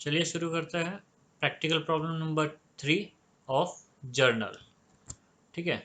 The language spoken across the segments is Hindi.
चलिए शुरू करते हैं practical problem number 3 of journal. ठीक है,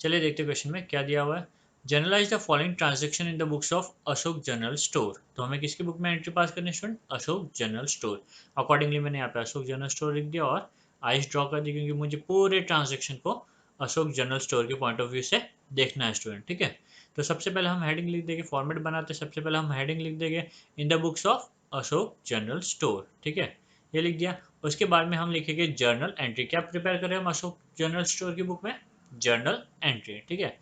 चलिए देखते हैं क्वेश्चन में क्या दिया हुआ है। Journalise the following transaction in the books of Ashok General Store. तो हमें किसकी बुक में एंट्री पास करनी है student? Ashok General Store. Accordingly मैंने यहाँ पे अशोक जनरल स्टोर लिख दिया और आइस ड्रॉ कर दी, क्योंकि मुझे पूरे ट्रांजेक्शन को अशोक जनरल स्टोर के पॉइंट ऑफ व्यू से देखना है स्टूडेंट। ठीक है, तो सबसे पहले हम हेडिंग लिख देंगे, फॉर्मेट बनाते हैं। सबसे पहले हम हेडिंग लिख देंगे इन the books of Ashok General store. ठीक है, ये लिख दिया। उसके बाद में हम लिखेंगे जर्नल एंट्री। क्या प्रिपेयर करें हम अशोक जनरल स्टोर की बुक में? Journal entry. ठीक है,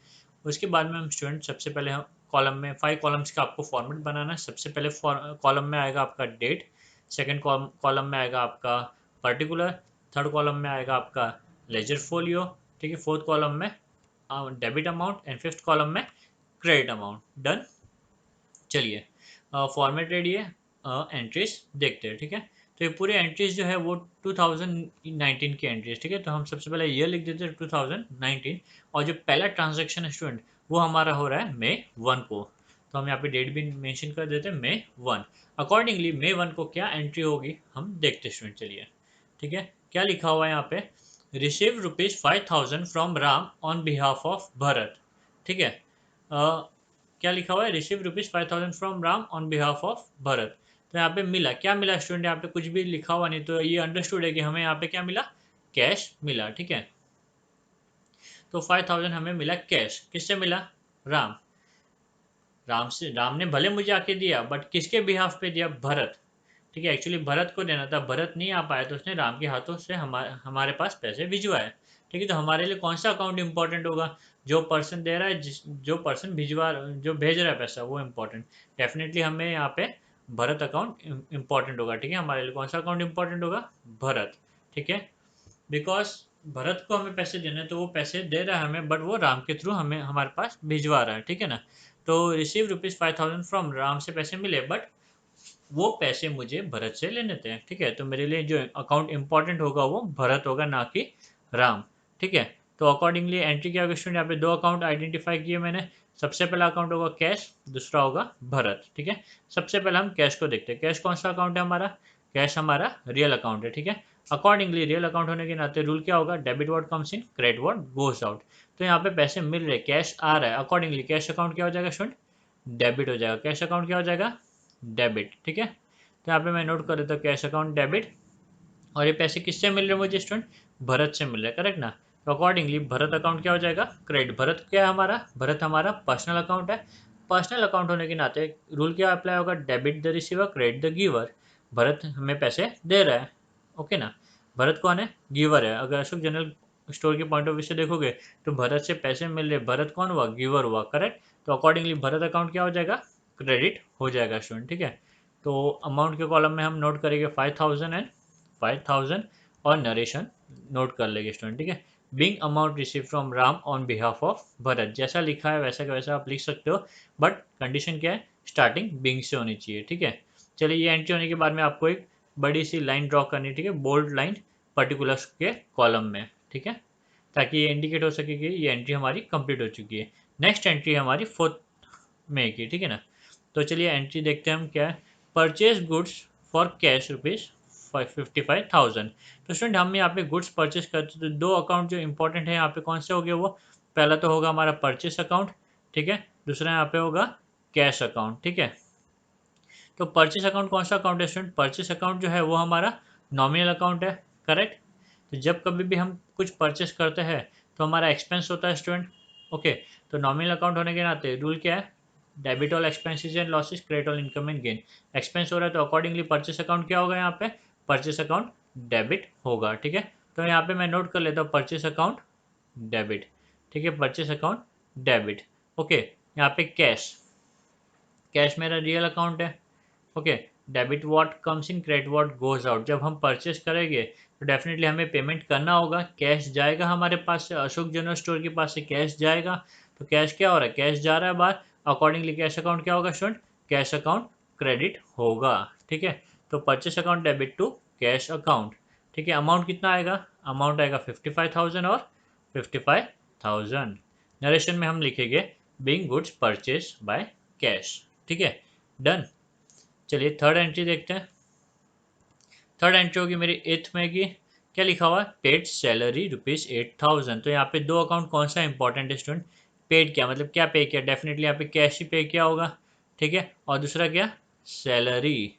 उसके बाद में हम स्टूडेंट सबसे पहले हम कॉलम में 5 कॉलम्स का आपको फॉर्मेट बनाना है। सबसे पहले कॉलम में आएगा आपका डेट, सेकंड कॉलम में आएगा आपका पर्टिकुलर, थर्ड कॉलम में आएगा आपका लेजर फोलियो। ठीक है, फोर्थ कॉलम में debit amount and fifth column में क्रेडिट अमाउंट। डन। चलिए फॉर्मेट रेडी है, एंट्रीज देखते हैं। ठीक है, तो ये पूरे एंट्रीज जो है वो 2019 की एंट्रीज। ठीक है, तो हम सबसे पहले ये लिख देते हैं 2019, और जो पहला ट्रांजेक्शन है स्टूडेंट वो हमारा हो रहा है May 1 को। तो हम यहाँ पे डेट भी मेंशन कर देते हैं May 1। अकॉर्डिंगली May 1 को क्या एंट्री होगी हम देखते हैं स्टूडेंट। चलिए, ठीक है, क्या लिखा हुआ है यहाँ पे? Receive ₹5,000 from Ram on behalf of Bharat. ठीक है, क्या लिखा हुआ है? Receive ₹5,000 from Ram on behalf of Bharat. तो यहाँ पे मिला, क्या मिला स्टूडेंट? यहाँ पे कुछ भी लिखा हुआ नहीं, तो ये अंडरस्टूड है कि हमें यहाँ पे क्या मिला? कैश मिला। ठीक है, तो 5,000 हमें मिला कैश। किससे मिला? राम। राम से, राम ने भले मुझे आके दिया, बट किसके बिहाफ पे दिया? भरत। ठीक है, एक्चुअली भरत को देना था, भरत नहीं आ पाया, तो उसने राम के हाथों से हमारे पास पैसे भिजवाए। ठीक है, तो हमारे लिए कौन सा अकाउंट इंपॉर्टेंट होगा? जो पर्सन दे रहा है, जो पर्सन भिजवा, जो भेज रहा है पैसा, वो इंपॉर्टेंट। डेफिनेटली हमें यहाँ पे भरत अकाउंट इंपॉर्टेंट होगा। ठीक है, हमारे लिए कौन सा अकाउंट इंपॉर्टेंट होगा? भरत। ठीक है, बिकॉज भरत को हमें पैसे देने, तो वो पैसे दे रहा है हमें, बट वो राम के थ्रू हमें हमारे पास भिजवा रहा है। ठीक है ना, तो रिसीव ₹5,000 फ्रॉम राम से पैसे मिले, बट वो पैसे मुझे भरत से लेने थे। ठीक है, तो मेरे लिए जो अकाउंट इंपॉर्टेंट होगा वो भरत होगा, ना कि राम। ठीक है, तो अकॉर्डिंगली एंट्री क्या होगी स्टूडेंट? यहाँ पे दो अकाउंट आइडेंटिफाई किए मैंने। सबसे पहला अकाउंट होगा कैश, दूसरा होगा भरत। ठीक है, सबसे पहले हम कैश को देखते हैं। कैश कौन सा अकाउंट है हमारा? कैश हमारा रियल अकाउंट है। ठीक है, अकॉर्डिंगली रियल अकाउंट होने के नाते रूल क्या होगा? Debit word comes in, credit word goes out. तो यहाँ पे पैसे मिल रहे, कैश आ रहा है, अकॉर्डिंगली कैश अकाउंट क्या हो जाएगा स्टूडेंट? डेबिट हो जाएगा। कैश अकाउंट क्या हो जाएगा? डेबिट। ठीक है, तो यहाँ पे मैं नोट कर देता हूँ कैश अकाउंट डेबिट। और ये पैसे किससे मिल रहे हैं मुझे स्टूडेंट? भरत से मिल रहे हैं, करेक्ट ना? तो अकॉर्डिंगली भरत अकाउंट क्या हो जाएगा? क्रेडिट। भरत क्या है हमारा? भरत हमारा पर्सनल अकाउंट है। पर्सनल अकाउंट होने के नाते रूल क्या अप्लाई होगा? Debit the receiver, credit the giver. Bharat हमें पैसे दे रहा है, ओके ना? भरत कौन है? गिवर है। अगर अशोक जनरल स्टोर के पॉइंट ऑफ व्यू से देखोगे तो भरत से पैसे मिल रहे, भरत कौन हुआ? गिवर हुआ, करेक्ट? तो अकॉर्डिंगली भरत अकाउंट क्या हो जाएगा? क्रेडिट हो जाएगा स्टूडेंट। ठीक है, तो अमाउंट के कॉलम में हम नोट करेंगे 5,000 एंड 5,000, और नरेशन नोट कर लेंगे स्टूडेंट। ठीक है, Bing amount receive from Ram on behalf of Bharat. जैसा लिखा है वैसा का वैसा आप लिख सकते हो, बट कंडीशन क्या है? स्टार्टिंग बिंग से होनी चाहिए। ठीक है, चलिए ये एंट्री होने के बाद में आपको एक बड़ी सी लाइन ड्रॉ करनी है। ठीक है, बोल्ड लाइन पर्टिकुलर्स के कॉलम में। ठीक है, ताकि ये इंडिकेट हो सके कि ये एंट्री हमारी कंप्लीट हो चुकी है। नेक्स्ट एंट्री हमारी 4 मई की। ठीक है ना, तो चलिए एंट्री देखते हैं हम क्या है। Purchase goods for cash ₹55,000। तो स्टूडेंट हम यहाँ पे गुड्स परचेज करते, तो दो अकाउंट जो इंपॉर्टेंट है यहाँ पे कौन से हो गए? वो पहला तो होगा हमारा परचेस अकाउंट। ठीक है, दूसरा यहाँ पे होगा कैश अकाउंट। ठीक है, तो परचेस अकाउंट कौन सा अकाउंट है स्टूडेंट? परचेस अकाउंट जो है वो हमारा नॉमिनल अकाउंट है, करेक्ट? तो जब कभी भी हम कुछ परचेस करते हैं तो हमारा एक्सपेंस होता है स्टूडेंट। ओके, तो नॉमिनल अकाउंट होने के नाते रूल क्या है? Debit all expenses and losses, credit all income and gain. Expense हो रहा है तो अकॉर्डिंगली परचेस अकाउंट क्या होगा? यहाँ पे परचेस अकाउंट डेबिट होगा। ठीक है, तो यहाँ पे मैं नोट कर लेता हूँ परचेस अकाउंट डेबिट। ठीक है, परचेस अकाउंट डेबिट। ओके, यहाँ पे कैश, कैश मेरा रियल अकाउंट है। Okay, debit what comes in, credit what goes out. जब हम परचेस करेंगे तो डेफिनेटली हमें पेमेंट करना होगा, कैश जाएगा हमारे पास से, अशोक जनरल स्टोर के पास से कैश जाएगा। तो कैश क्या हो रहा है? कैश जा रहा है बाहर, अकॉर्डिंगली कैश अकाउंट क्या होगा स्टूडेंट? कैश अकाउंट क्रेडिट होगा। ठीक है, तो purchase account debit to cash account. ठीक है, अमाउंट कितना आएगा? अमाउंट आएगा 55,000 और 55,000। नरेशन में हम लिखेंगे being goods purchase by cash. ठीक है, डन। चलिए थर्ड एंट्री देखते हैं। थर्ड एंट्री होगी मेरी 8th में की, क्या लिखा हुआ है, पेड सैलरी ₹8,000। तो यहाँ पे दो अकाउंट कौन सा इंपॉर्टेंट है स्टूडेंट, पेड क्या मतलब क्या पे किया, डेफिनेटली यहाँ पे कैश ही पे किया होगा, ठीक है। और दूसरा क्या, सैलरी,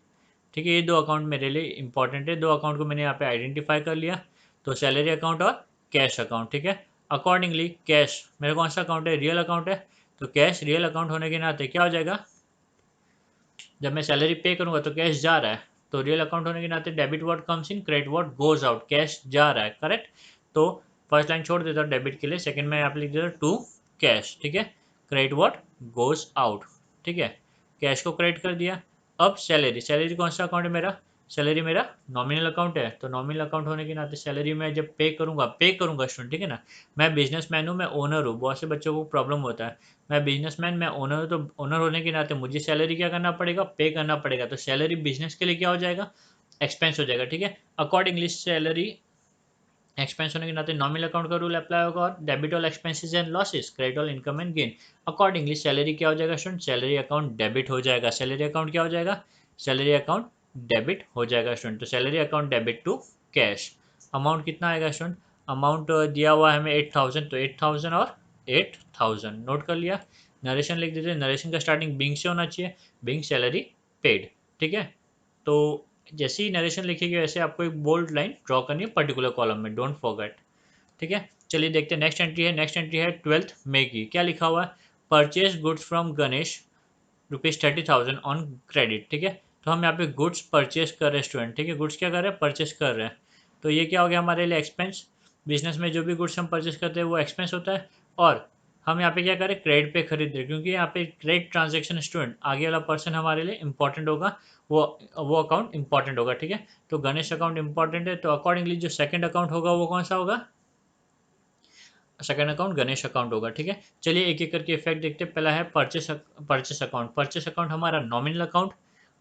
ठीक है। ये दो अकाउंट मेरे लिए इंपॉर्टेंट है, दो अकाउंट को मैंने यहाँ पे आइडेंटिफाई कर लिया, तो सैलरी अकाउंट और कैश अकाउंट, ठीक है। अकॉर्डिंगली कैश मेरा कौन सा अकाउंट है, रियल अकाउंट है, तो कैश रियल अकाउंट होने के नाते क्या हो जाएगा, जब मैं सैलरी पे करूंगा तो कैश जा रहा है, तो रियल अकाउंट होने के नाते debit what comes in, credit what goes out, cash जा रहा है, करेक्ट। तो फर्स्ट लाइन छोड़ देता हूँ डेबिट के लिए, सेकंड में आप लिख देता हूँ टू कैश, ठीक है। क्रेडिट व्हाट गोज आउट, ठीक है, कैश को क्रेडिट कर दिया। अब सैलरी, सैलरी कौन सा अकाउंट है मेरा, सैलरी मेरा नॉमिनल अकाउंट है, तो नॉमिनल अकाउंट होने के नाते सैलरी मैं जब पे करूंगा स्टूडेंट, ठीक है ना। मैं बिजनेसमैन हूँ, मैं ओनर हूँ, बहुत से बच्चों को प्रॉब्लम होता है, मैं बिजनेसमैन, मैं ओनर हूँ, तो ओनर होने के नाते मुझे सैलरी क्या करना पड़ेगा, पे करना पड़ेगा, तो सैलरी बिजनेस के लिए क्या हो जाएगा, एक्सपेंस हो जाएगा, ठीक है। अकॉर्डिंगली सैलरी एक्सपेंस होने के नाते नॉमिनल अकाउंट का रूल अप्लाई होगा, और debit all expenses and losses, credit all income and gain. Accordingly salary क्या हो जाएगा स्टूडेंट, सैलरी अकाउंट डेबिट हो जाएगा, सैलरी अकाउंट क्या हो जाएगा, सैलरी अकाउंट डेबिट हो जाएगा स्टूडेंट, तो salary account debit to cash. Amount कितना आएगा स्टूडेंट, अमाउंट दिया हुआ है हमें 8,000, तो 8,000 और 8,000 नोट कर लिया। नरेशन लिख देते हैं, नरेशन का स्टार्टिंग बिंग से होना चाहिए, बिंग सैलरी पेड, ठीक है। तो जैसे ही नरेशन लिखेगी वैसे आपको एक बोल्ड लाइन ड्रॉ करनी है पर्टिकुलर कॉलम में, डोंट फॉरगेट, ठीक है। चलिए देखते हैं नेक्स्ट एंट्री है, नेक्स्ट एंट्री है 12th मई की, क्या लिखा हुआ है, purchase goods from Ganesh ₹30,000 on credit, ठीक है। तो हम यहाँ पे गुड्स परचेज कर रहे हैं स्टूडेंट, ठीक है, गुड्स क्या कर रहे हैं, परचेज कर रहे हैं, तो ये क्या हो गया हमारे लिए एक्सपेंस, बिजनेस में जो भी गुड्स हम परचेज करते हैं वो एक्सपेंस होता है, और हम यहाँ पे क्या करें, क्रेडिट पे खरीद रहे हैं, क्योंकि यहाँ पे क्रेडिट ट्रांजेक्शन स्टूडेंट आगे वाला पर्सन हमारे लिए इंपॉर्टेंट होगा, वो अकाउंट इंपॉर्टेंट होगा, ठीक है। तो गणेश अकाउंट इंपॉर्टेंट है, तो अकॉर्डिंगली जो सेकंड अकाउंट होगा वो कौन सा होगा, सेकंड अकाउंट गणेश अकाउंट होगा, ठीक है। चलिए एक एक करके इफेक्ट देखते हैं। पहला है परचेस अकाउंट, परचेस अकाउंट हमारा नॉमिनल अकाउंट,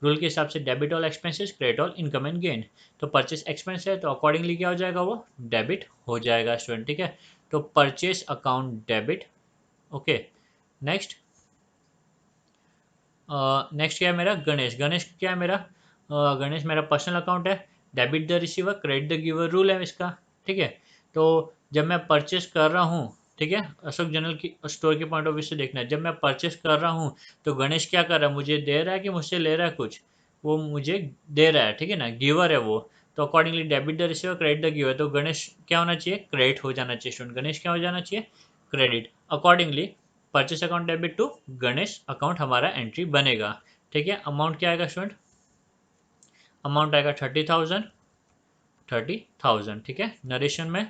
रूल के हिसाब से debit all expenses, credit all income and gain, तो परचेस एक्सपेंस है तो अकॉर्डिंगली क्या हो जाएगा, वो डेबिट हो जाएगा स्टूडेंट, ठीक है। तो purchase account debit, okay. Next, next क्या है मेरा, गणेश, गणेश क्या है मेरा, गणेश मेरा पर्सनल अकाउंट है, debit the receiver credit the giver rule है इसका, ठीक है। तो जब मैं परचेस कर रहा हूँ, ठीक है, अशोक जनरल की स्टोर के पॉइंट ऑफ व्यू से देखना है, जब मैं परचेस कर रहा हूँ तो गणेश क्या कर रहा है, मुझे दे रहा है कि मुझसे ले रहा है कुछ, वो मुझे दे रहा है, ठीक है ना, गिवर है वो, तो accordingly debit the receiver credit the giver, तो गणेश क्या होना चाहिए, क्रेडिट हो जाना चाहिए स्टूडेंट, गणेश क्या हो जाना चाहिए, credit. Accordingly purchase account debit to Ganesh account हमारा एंट्री बनेगा, ठीक है। अमाउंट क्या आएगा स्टूडेंट, अमाउंट आएगा 30,000, 30,000, ठीक है। नरेशन में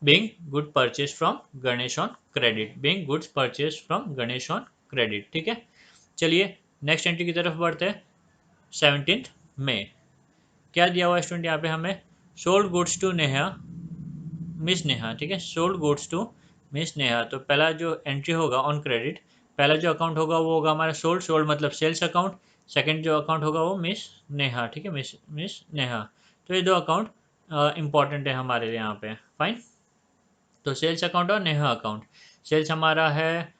being good purchase from Ganesh on credit, being goods purchase from Ganesh on credit, ठीक है। चलिए नेक्स्ट एंट्री की तरफ बढ़ते हैं, 17th में क्या दिया हुआ है स्टूडेंट, यहाँ पे हमें sold goods to Neha miss Neha, ठीक है, sold goods to miss Neha, तो पहला जो एंट्री होगा ऑन क्रेडिट, पहला जो अकाउंट होगा वो होगा हमारा सोल्ड, सोल्ड मतलब सेल्स अकाउंट, सेकंड जो अकाउंट होगा वो मिस नेहा, ठीक है, मिस मिस नेहा। तो ये दो अकाउंट इंपॉर्टेंट है हमारे लिए यहाँ पे, फाइन। तो सेल्स अकाउंट और नेहा अकाउंट, सेल्स हमारा है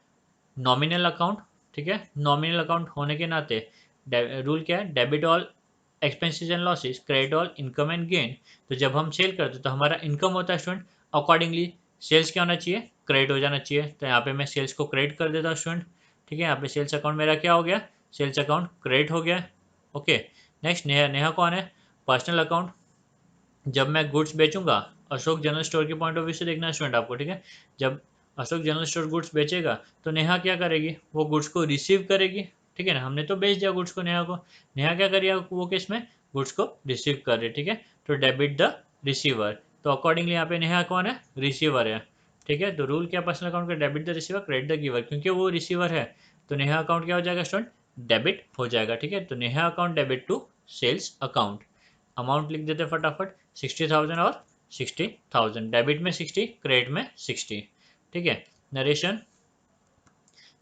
नॉमिनल अकाउंट, ठीक है, नॉमिनल अकाउंट होने के नाते रूल क्या है, debit all expenses and losses, credit all income and gain, तो जब हम सेल करते हैं तो हमारा इनकम होता है स्टूडेंट, अकॉर्डिंगली सेल्स क्या होना चाहिए, क्रेडिट हो जाना चाहिए, तो यहाँ पे मैं सेल्स को क्रेडिट कर देता हूँ स्टूडेंट, ठीक है। यहाँ पे सेल्स अकाउंट मेरा क्या हो गया, सेल्स अकाउंट क्रेडिट हो गया, ओके। नेक्स्ट नेहा, नेहा कौन है, पर्सनल अकाउंट, जब मैं गुड्स बेचूंगा, अशोक जनरल स्टोर के पॉइंट ऑफ व्यू से देखना है स्टूडेंट आपको, ठीक है। जब अशोक जनरल स्टोर गुड्स बेचेगा तो नेहा क्या करेगी, वो गुड्स को रिसीव करेगी, ठीक है ना, हमने तो बेच दिया गुड्स को नेहा को, नेहा क्या करेगी वो केस में गुड्स को रिसीव कर रही है, ठीक है। तो डेबिट द रिसीवर, तो अकॉर्डिंगली यहाँ पे नेहा कौन है, रिसीवर है, ठीक है। तो रूल क्या पर्सनल अकाउंट का, debit the receiver credit the giver, क्योंकि वो रिसीवर है तो नेहा अकाउंट क्या हो जाएगा स्टूडेंट, डेबिट हो जाएगा, ठीक है। तो Neha account debit to sales account, amount लिख देते फटाफट, 60,000 और 60,000, डेबिट में 60, क्रेडिट में 60, ठीक है। Narration,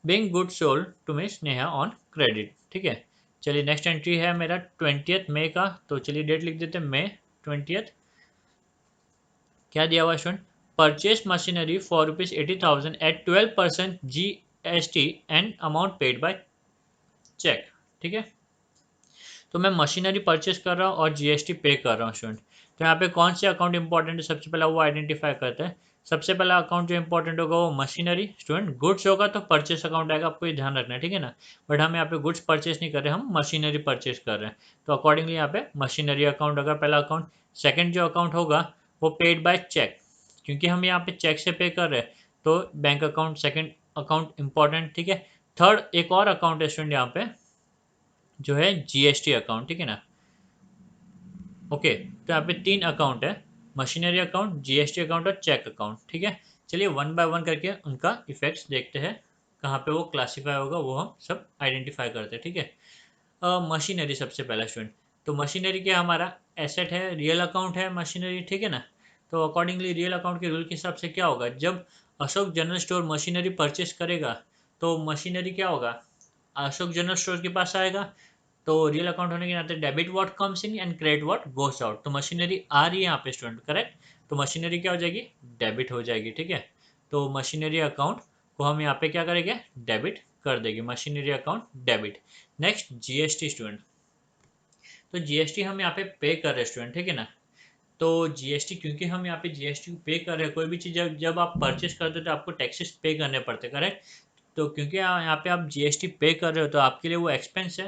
being good sold to miss Neha on credit, ठीक है। चलिए नेक्स्ट एंट्री है मेरा 20th मई का, तो चलिए डेट लिख देते हैं मई 20th, क्या दिया हुआ student, purchase machinery for ₹80,000 at 12% GST and amount paid by cheque, ठीक है। तो मैं मशीनरी परचेस कर रहा हूँ और जीएसटी पे कर रहा हूँ स्टूडेंट। तो यहाँ पे कौन से अकाउंट इंपॉर्टेंट है, सबसे पहला वो आइडेंटिफाई करते हैं। सबसे पहला अकाउंट जो इंपॉर्टेंट होगा वो मशीनरी स्टूडेंट। गुड्स होगा तो परचेस अकाउंट आएगा, आपको ये ध्यान रखना है, ठीक है ना। बट हम यहाँ पे गुड्स परचेस नहीं कर रहे, हम मशीनरी परचेस कर रहे हैं, तो अकॉर्डिंगली यहाँ पे मशीनरी अकाउंट होगा पहला अकाउंट। सेकेंड जो अकाउंट होगा वो पेड बाय चेक, क्योंकि हम यहाँ पे चेक से पे कर रहे हैं, तो bank account second account important, ठीक है। थर्ड एक और अकाउंट है स्टूडेंट यहाँ पे जो है जीएसटी अकाउंट, ठीक है ना। ओके, तो यहाँ पे 3 अकाउंट है, मशीनरी अकाउंट, जीएसटी अकाउंट और चेक अकाउंट, ठीक है। चलिए वन बाय वन करके उनका इफेक्ट्स देखते हैं, कहाँ पे वो क्लासीफाई होगा वो हम सब आइडेंटिफाई करते हैं, ठीक है। मशीनरी सबसे पहला स्टूडेंट। तो मशीनरी क्या हमारा एसेट है, रियल अकाउंट है मशीनरी, ठीक है ना। तो अकॉर्डिंगली रियल अकाउंट के रूल के हिसाब से क्या होगा, जब Ashok General store machinery purchase करेगा तो मशीनरी क्या होगा, अशोक जनरल स्टोर के पास आएगा। तो रियल अकाउंट होने के नाते debit what comes in and credit what goes out. तो मशीनरी आ रही है यहाँ पे स्टूडेंट, करेक्ट। तो मशीनरी क्या हो जाएगी, डेबिट हो जाएगी, ठीक है। तो मशीनरी अकाउंट को हम यहाँ पे क्या करेंगे, डेबिट कर देंगे, machinery account debit. Next GST student. तो जीएसटी हम यहाँ पे पे कर रहे हैं स्टूडेंट, ठीक है ना। तो जीएसटी क्योंकि हम यहाँ पे जीएसटी पे कर रहे हैं, कोई भी चीज़ जब आप परचेस करते हो तो आपको टैक्सेस पे करने पड़ते हैं, करेक्ट। तो क्योंकि यहाँ पे आप जीएसटी पे कर रहे हो तो आपके लिए वो एक्सपेंस है।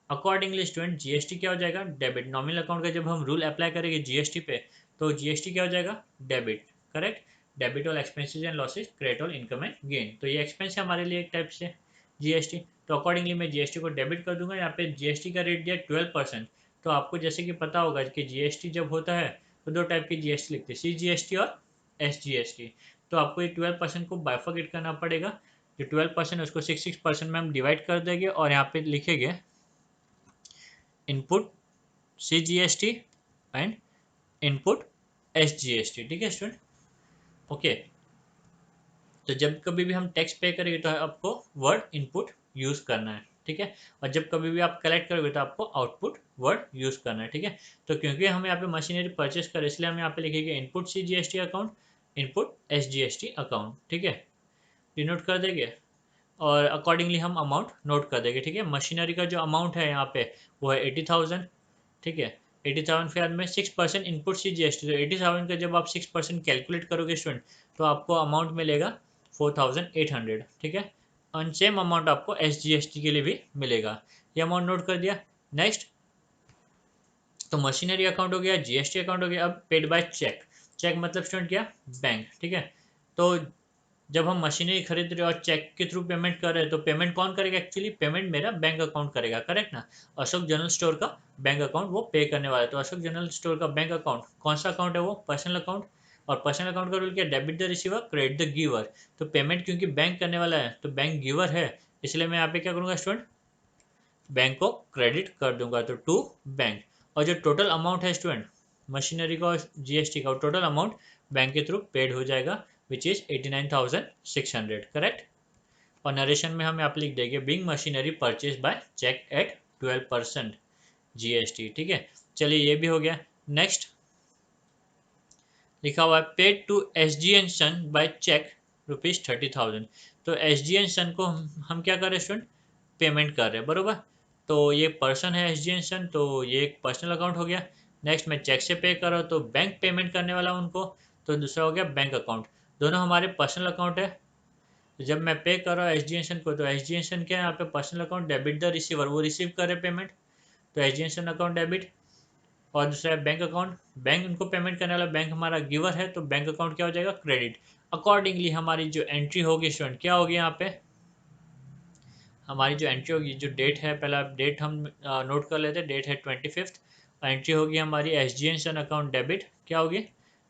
अकॉर्डिंगली स्टूडेंट जीएसटी क्या हो जाएगा, डेबिट। नॉमिनल अकाउंट का जब हम रूल अप्लाई करेंगे जीएसटी पे तो जीएसटी क्या हो जाएगा, debit, correct. Debit all expenses and losses, credit all income and gain. तो ये एक्सपेंस है हमारे लिए एक टाइप से जीएसटी। तो अकॉर्डिंगली मैं जीएसटी को डेबिट कर दूंगा। यहाँ पे जीएसटी का रेट दिया 12%। तो आपको जैसे कि पता होगा कि जीएसटी जब होता है तो दो टाइप की जीएसटी लिखते हैं, सीजीएसटी और एसजीएसटी। तो आपको ये 12% को बाइफरकेट करना पड़ेगा। जो 12% उसको 6% में हम डिवाइड कर देंगे और यहाँ पे लिखेंगे input CGST and input SGST, ठीक है स्टूडेंट। ओके, तो जब कभी भी हम टैक्स पे करेंगे तो आपको वर्ड इनपुट यूज करना है, ठीक है। और जब कभी भी आप कलेक्ट करोगे तो आपको आउटपुट वर्ड यूज करना है, ठीक है। तो क्योंकि हम यहाँ पे मशीनरी परचेस करें इसलिए हम यहाँ पे लिखेंगे input CGST account, input SGST account, ठीक है। डिनोट कर देंगे और अकॉर्डिंगली हम अमाउंट नोट कर देंगे, ठीक है। मशीनरी का जो अमाउंट है यहाँ पे वो है 80,000, ठीक है। 80,000 के बाद में 6% इनपुट CGST। तो 80,000 का जब आप 6% कैलकुलेट करोगे स्टूडेंट तो आपको अमाउंट मिलेगा 4,800, ठीक है। और सेम अमाउंट आपको SGST के लिए भी मिलेगा। ये अमाउंट नोट कर दिया। नेक्स्ट, तो मशीनरी अकाउंट हो गया, जीएसटी अकाउंट हो गया। अब पेड बाय चेक। चेक मतलब स्टूडेंट क्या, बैंक, ठीक है। तो जब हम मशीनरी खरीद रहे हैं और चेक के थ्रू पेमेंट कर रहे हैं तो पेमेंट कौन करेगा, एक्चुअली पेमेंट मेरा बैंक अकाउंट करेगा, करेक्ट ना। अशोक जनरल स्टोर का बैंक अकाउंट वो पे करने वाला है। तो अशोक जनरल स्टोर का बैंक अकाउंट कौन सा अकाउंट है, वो पर्सनल अकाउंट। और पर्सनल अकाउंट का रूल क्या, debit the receiver credit the giver. तो पेमेंट क्योंकि बैंक करने वाला है तो बैंक गिवर है, इसलिए मैं यहाँ पे क्या करूँगा स्टूडेंट, बैंक को क्रेडिट कर दूंगा, तो टू बैंक। और जो टोटल अमाउंट है स्टूडेंट मशीनरी का और जीएसटी का, टोटल अमाउंट बैंक के थ्रू पेड हो जाएगा विच इज 89,600, करेक्ट। और नरेशन में हम यहाँ पे लिख देंगे being machinery purchase by cheque at 12% GST, ठीक है। चलिए ये भी हो गया। नेक्स्ट लिखा हुआ है paid to S G and son by cheque ₹30,000। तो एस जी एन सन को हम क्या कर रहे हैं स्टूडेंट, पेमेंट कर रहे हैं, बरोबर। तो ये पर्सन है एस जी एन सन, तो ये एक पर्सनल अकाउंट हो गया। नेक्स्ट मैं चेक से पे कर रहा हूँ तो बैंक पेमेंट करने वाला हूँ उनको, तो दूसरा हो गया बैंक अकाउंट। दोनों हमारे पर्सनल अकाउंट है। तो जब मैं पे कर रहा हूँ एस जी एन सन को तो एस जी एन सन क्या है यहाँ पे, personal account, debit the receiver, वो रिसीव कर रहे पेमेंट, तो S G and son account debit. और दूसरा है बैंक अकाउंट, बैंक उनको पेमेंट करने वाला बैंक हमारा गिवर है, तो बैंक अकाउंट क्या हो जाएगा, क्रेडिट। अकॉर्डिंगली हमारी जो एंट्री होगी स्टूडेंट क्या होगी, यहाँ पे हमारी जो एंट्री होगी, जो डेट है, पहला डेट हम नोट कर लेते हैं, डेट है 25। एंट्री होगी हमारी S G and son account debit, क्या होगी,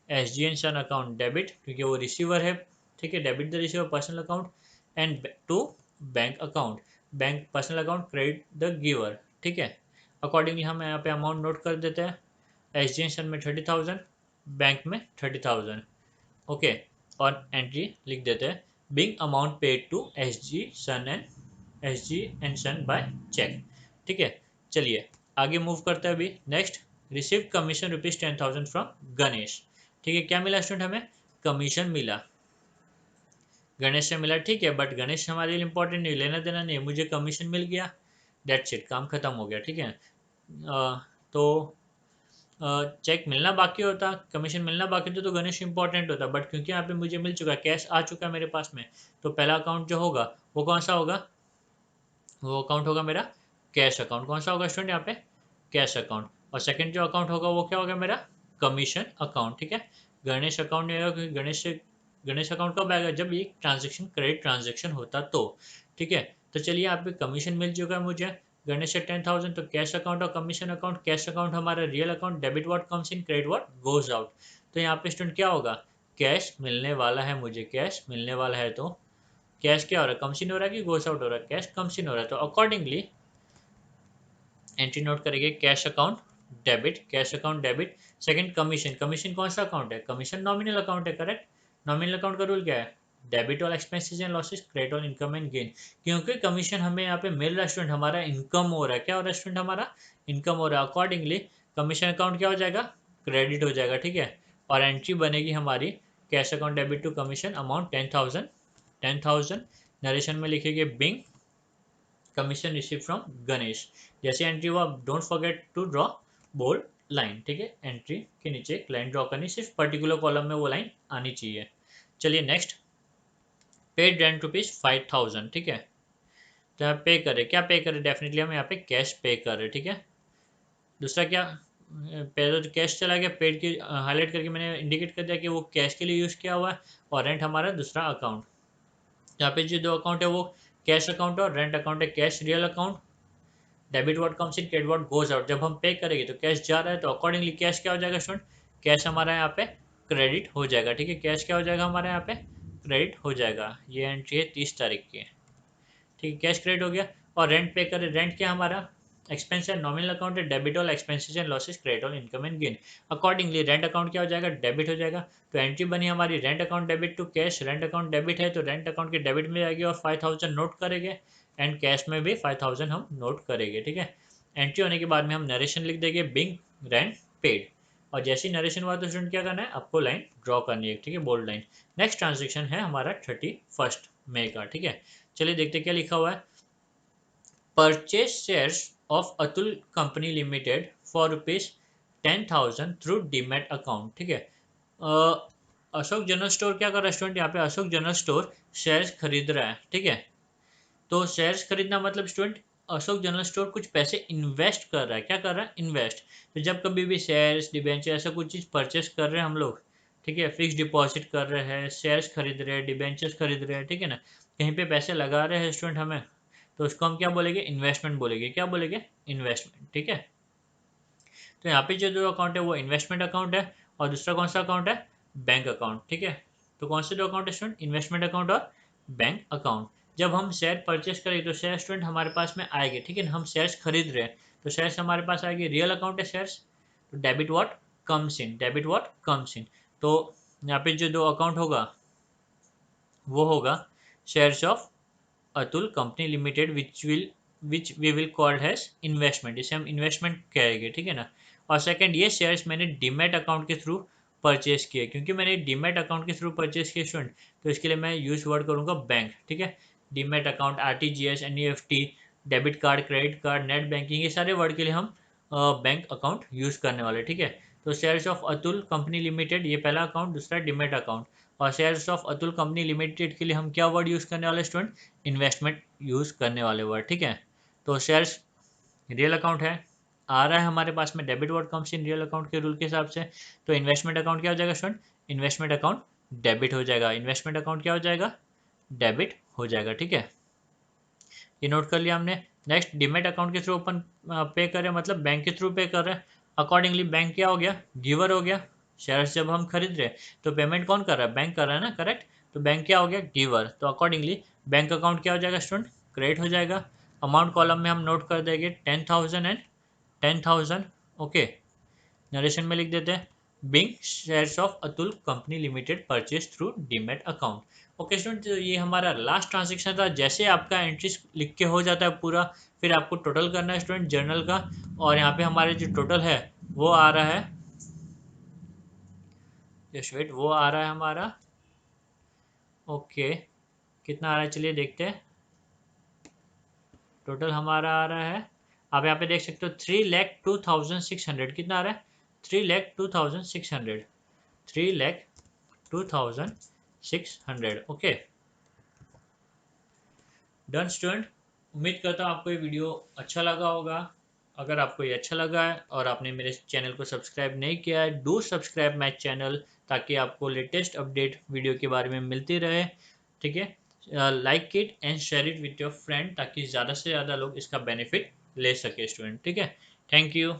S G and son account debit, क्योंकि वो रिसीवर है, ठीक है। Debit the receiver personal account and to bank account, bank personal account credit the giver, ठीक है। अकॉर्डिंगली हम यहाँ पे अमाउंट नोट कर देते हैं, एस जी एन सन में 30,000, बैंक में 30,000, ओके। और एंट्री लिख देते हैं being amount paid to S G and son by cheque, ठीक है। चलिए आगे मूव करते हैं अभी। Next, receive commission ₹10,000 from Ganesh, ठीक है। क्या मिला स्टूडेंट, हमें कमीशन मिला, गणेश से मिला, ठीक है। बट गणेश हमारे लिए इंपॉर्टेंट नहीं, लेना देना नहीं, मुझे कमीशन मिल गया, डेट्स इट, काम खत्म हो गया, ठीक है। तो चेक मिलना बाकी होता, कमीशन मिलना बाकी होता तो गणेश इंपॉर्टेंट होता, बट क्योंकि यहाँ पे मुझे मिल चुका है, कैश आ चुका है मेरे पास में, तो पहला अकाउंट जो होगा वो कौन सा होगा, वो अकाउंट होगा मेरा कैश अकाउंट। कौन सा होगा स्टूडेंट यहाँ पे, कैश अकाउंट। और सेकंड जो अकाउंट होगा वो क्या होगा मेरा, कमीशन अकाउंट। ठीक है, गणेश अकाउंट नहीं होगा क्योंकि गणेश अकाउंट कब आएगा, जब ये ट्रांजेक्शन क्रेडिट ट्रांजेक्शन होता तो। ठीक है, तो चलिए यहाँ पे कमीशन मिल चुका है मुझे गणेश से 10,000, तो कैश अकाउंट और कमीशन अकाउंट। कैश अकाउंट हमारा real account, debit what comes in, credit what goes out. तो यहाँ पे स्टूडेंट क्या होगा, कैश मिलने वाला है मुझे, कैश मिलने वाला है, तो कैश क्या हो रहा है, कम्स इन हो रहा है कि गोस आउट हो रहा है, कैश कम्स इन हो रहा है, तो अकॉर्डिंगली एंट्री नोट करेंगे cash account debit, cash account debit. Second commission, commission कौन सा अकाउंट है, कमीशन नॉमिनल अकाउंट है, करेक्ट। नॉमिनल अकाउंट का रूल क्या है, debit all expenses and losses, credit all income and gain. क्योंकि कमीशन हमें यहाँ पे मिल रहा है स्टूडेंट, हमारा इनकम हो रहा है, क्या हो रहा है स्टूडेंट, हमारा इनकम हो रहा है। अकॉर्डिंगली कमीशन अकाउंट क्या हो जाएगा, क्रेडिट हो जाएगा। ठीक है, और एंट्री बनेगी हमारी cash account debit to commission amount 10,000, 10,000। Narration में लिखेंगे being commission receive from Ganesh. जैसे एंट्री हुआ, don't forget to draw bold line. ठीक है, एंट्री के नीचे एक लाइन ड्रॉ करनी, सिर्फ पर्टिकुलर कॉलम में वो लाइन आनी चाहिए। चलिए नेक्स्ट, पेड रेंट रुपीज 5,000। ठीक है, तो यहाँ पे करें, क्या पे करें, डेफिनेटली हम यहाँ पे कैश पे कर रहे हैं। ठीक है, दूसरा क्या, पहले तो कैश चला गया, पेड की हाईलाइट करके मैंने इंडिकेट कर दिया कि वो कैश के लिए यूज़ किया हुआ है, और रेंट हमारा दूसरा अकाउंट। यहाँ पे जो दो अकाउंट है वो कैश अकाउंट और रेंट अकाउंट है। Cash real account, debit what comes in, credit what goes out. जब हम पे करेंगे तो कैश जा रहा है, तो अकॉर्डिंगली कैश क्या हो जाएगा स्टूडेंट, कैश हमारा यहाँ पे क्रेडिट हो जाएगा। ठीक है, कैश क्या हो जाएगा हमारे यहाँ पे, क्रेडिट हो जाएगा। ये एंट्री है 30 तारीख की। ठीक है, कैश क्रेडिट हो गया। और रेंट पे करें, रेंट क्या हमारा एक्सपेंस है, नॉमिनल अकाउंट है, debit all expenses and losses, credit all income and gain. Accordingly rent account क्या हो जाएगा, डेबिट हो जाएगा। तो एंट्री बनी हमारी rent account debit to cash, rent account debit है तो रेंट अकाउंट के डेबिट में जाएगी और 5,000 नोट करेंगे, एंड कैश में भी 5,000 हम नोट करेंगे। ठीक है, एंट्री होने के बाद में हम नरेशन लिख देंगे बिंग रेंट पेड, और जैसे ही नरेशन हुआ तो स्टूडेंट क्या करना है, आपको लाइन ड्रॉ करनी है। ठीक है, बोल्ड लाइन। नेक्स्ट ट्रांजेक्शन है हमारा 31 मई का। ठीक है, चलिए देखते क्या लिखा हुआ है, purchase shares of Atul company limited for rupees 10,000 through demat account. ठीक है, अशोक जनरल स्टोर क्या कर रहा है स्टूडेंट, यहाँ पे अशोक जनरल स्टोर शेयर्स खरीद रहा है। ठीक है, तो शेयर्स खरीदना मतलब स्टूडेंट अशोक जनरल स्टोर कुछ पैसे इन्वेस्ट कर रहा है, क्या कर रहा है, इन्वेस्ट। तो जब कभी भी शेयर्स डिबेंचर ऐसा कुछ चीज़ परचेस कर रहे हैं हम लोग, ठीक है, फिक्स डिपॉजिट कर रहे हैं, शेयर्स खरीद रहे हैं, डिबेंचर्स खरीद रहे हैं, ठीक है ना, कहीं पे पैसे लगा रहे हैं स्टूडेंट हमें, तो उसको हम क्या बोलेंगे, इन्वेस्टमेंट बोलेंगे। क्या बोलेंगे, इन्वेस्टमेंट। ठीक है, तो यहाँ पे जो दो अकाउंट है वो इन्वेस्टमेंट अकाउंट है, और दूसरा कौन सा अकाउंट है, बैंक अकाउंट। ठीक है, तो कौन से दो अकाउंट है स्टूडेंट, इन्वेस्टमेंट अकाउंट और बैंक अकाउंट। जब हम शेयर परचेस करेंगे तो शेयर स्टूडेंट हमारे पास में आएंगे। ठीक है, हम शेयर्स खरीद रहे हैं तो शेयर्स हमारे पास आएंगे, रियल अकाउंट है शेयर्स, तो debit what comes in, debit what comes in. तो यहाँ पे जो दो अकाउंट होगा वो होगा shares of Atul company limited which we will called has investment, इसे हम इन्वेस्टमेंट कहेंगे। ठीक है ना, और सेकंड ये शेयर्स मैंने डीमेट अकाउंट के थ्रू परचेस किए, क्योंकि मैंने डीमेट अकाउंट के थ्रू परचेस किए स्टूडेंट, तो इसके लिए मैं यूज वर्ड करूंगा बैंक। ठीक है, demat account, RTGS, NEFT, debit card, credit card, net banking, ये सारे वर्ड के लिए हम बैंक अकाउंट यूज करने वाले। ठीक है, तो shares of Atul company limited ये पहला अकाउंट, दूसरा डीमेट अकाउंट। और shares of Atul company limited के लिए हम क्या वर्ड यूज करने वाले स्टूडेंट, इन्वेस्टमेंट यूज करने वाले वर्ड। ठीक है, तो शेयर्स रियल अकाउंट है, आ रहा है हमारे पास में, debit word comes in real account के रूल के हिसाब से, तो इन्वेस्टमेंट अकाउंट क्या हो जाएगा स्टूडेंट, इन्वेस्टमेंट अकाउंट डेबिट हो जाएगा, इन्वेस्टमेंट अकाउंट क्या हो जाएगा, डेबिट हो जाएगा। ठीक है, ये नोट कर लिया हमने। नेक्स्ट, डीमेट अकाउंट के थ्रू ओपन पे करें, मतलब बैंक के थ्रू पे कर रहे हैं, अकॉर्डिंगली बैंक क्या हो गया, गिवर हो गया। शेयर्स जब हम खरीद रहे हैं तो पेमेंट कौन कर रहा है, बैंक कर रहा है ना, करेक्ट। तो बैंक क्या हो गया, गिवर, तो अकॉर्डिंगली बैंक अकाउंट क्या हो जाएगा स्टूडेंट, क्रेडिट हो जाएगा। अमाउंट कॉलम में हम नोट कर देंगे 10,000 एंड 10,000। ओके, नरेशन में लिख देते हैं, being shares of Atul company limited purchase through demat account. Okay student, तो ये हमारा लास्ट ट्रांजेक्शन था। जैसे आपका एंट्री लिख के हो जाता है पूरा, फिर आपको टोटल करना है स्टूडेंट जर्नल का, और यहाँ पे हमारे जो टोटल है वो आ रहा है, जस्ट वेट, वो आ रहा है हमारा, ओके, कितना आ रहा है चलिए देखते हैं। टोटल हमारा आ रहा है आप यहाँ पे देख सकते हो 3,02,600 कितना आ रहा है, 3,02,600, 3,02,600। ओके डन स्टूडेंट, उम्मीद करता हूँ आपको ये वीडियो अच्छा लगा होगा। अगर आपको ये अच्छा लगा है और आपने मेरे चैनल को सब्सक्राइब नहीं किया है, डू सब्सक्राइब माई चैनल, ताकि आपको लेटेस्ट अपडेट वीडियो के बारे में मिलती रहे। ठीक है, like it and share it with your friend, ताकि ज़्यादा से ज़्यादा लोग इसका बेनिफिट ले सके स्टूडेंट। ठीक है, थैंक यू।